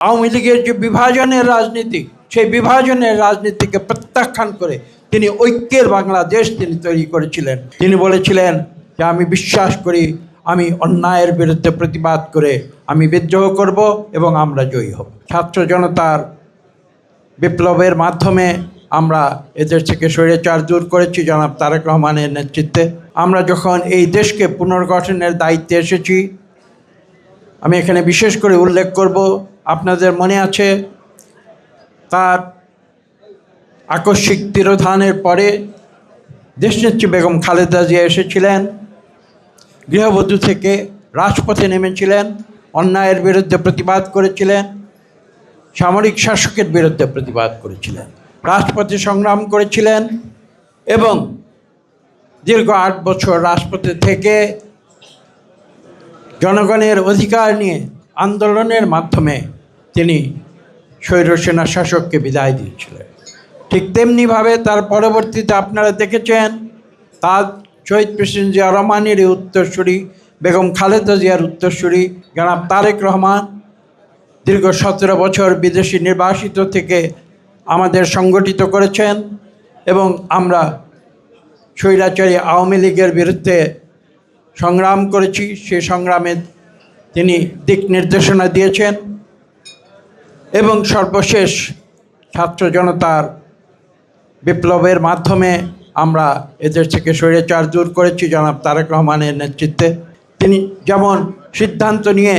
আওয়ামী লীগের যে বিভাজনের রাজনীতি, সেই বিভাজনের রাজনীতিকে প্রত্যাখ্যান করে তিনি ঐক্যের বাংলাদেশ তিনি তৈরি করেছিলেন। তিনি বলেছিলেন যে আমি বিশ্বাস করি আমি অন্যায়ের বিরুদ্ধে প্রতিবাদ করে আমি বিদ্রোহ করব এবং আমরা জয়ী হব। ছাত্র জনতার বিপ্লবের মাধ্যমে আমরা এদেশ থেকে স্বৈরাচার দূর করেছি জনাব তারেক রহমানের নেতৃত্বে। আমরা যখন এই দেশকে পুনর্গঠনের দায়িত্বে এসেছি, আমি এখানে বিশেষ করে উল্লেখ করব, আপনাদের মনে আছে তার আকস্মিক তিরোধানের পরে দেশনেত্রী বেগম খালেদা জিয়া এসেছিলেন, গৃহবধূ থেকে রাজপথে নেমেছিলেন, অন্যায়ের বিরুদ্ধে প্রতিবাদ করেছিলেন, সামরিক শাসকের বিরুদ্ধে প্রতিবাদ করেছিলেন, রাজপথে সংগ্রাম করেছিলেন এবং দীর্ঘ 8 বছর রাজপথে থেকে জনগণের অধিকার নিয়ে আন্দোলনের মাধ্যমে তিনি স্বৈরসেনা শাসককে বিদায় দিয়েছিলেন। ঠিক তেমনিভাবে তার পরবর্তীতে আপনারা দেখেছেন তার শহীদ প্রেসিডেন্ট জিয়া রহমানের উত্তরসূরি বেগম খালেদা জিয়ার উত্তরসূরি জনাব তারেক রহমান দীর্ঘ 17 বছর বিদেশি নির্বাসিত থেকে আমাদের সংগঠিত করেছেন এবং আমরা স্বৈরাচারী আওয়ামী লীগের বিরুদ্ধে সংগ্রাম করেছি। সেই সংগ্রামে তিনি দিক নির্দেশনা দিয়েছেন এবং সর্বশেষ ছাত্র জনতার বিপ্লবের মাধ্যমে আমরা এদেশ থেকে স্বৈরাচার দূর করেছি জনাব তারেক রহমানের নেতৃত্বে। তিনি যেমন সিদ্ধান্ত নিয়ে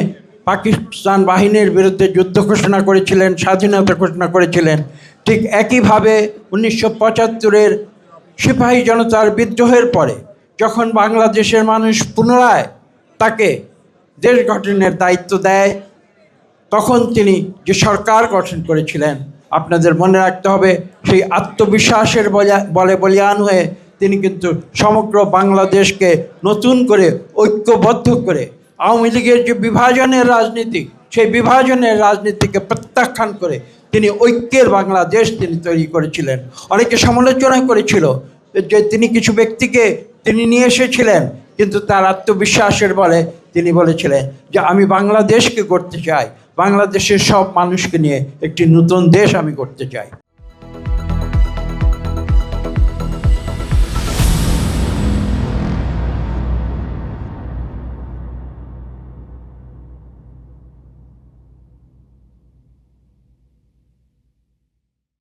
পাকিস্তান বাহিনীর বিরুদ্ধে যুদ্ধ ঘোষণা করেছিলেন, স্বাধীনতা ঘোষণা করেছিলেন, ঠিক একইভাবে 1975-এর সিপাহী জনতার বিদ্রোহের পরে যখন বাংলাদেশের মানুষ পুনরায় তাকে দেশ গঠনের দায়িত্ব দেয়, তখন তিনি যে সরকার গঠন করেছিলেন, আপনাদের মনে রাখতে হবে সেই আত্মবিশ্বাসের বলে বলিয়ান হয়ে তিনি কিন্তু সমগ্র বাংলাদেশকে নতুন করে ঐক্যবদ্ধ করে আওয়ামী লীগের যে বিভাজনের রাজনীতি, সেই বিভাজনের রাজনীতিকে প্রত্যাখ্যান করে তিনি ঐক্যের বাংলাদেশ তিনি তৈরি করেছিলেন। অনেকে সমালোচনা করেছিল যে তিনি কিছু ব্যক্তিকে তিনি নিয়ে এসেছিলেন, কিন্তু তার আত্মবিশ্বাসের বলে তিনি বলেছিলেন যে আমি বাংলাদেশকে গড়তে চাই, বাংলাদেশের সব মানুষকে নিয়ে একটি নতুন দেশ আমি গড়তে চাই।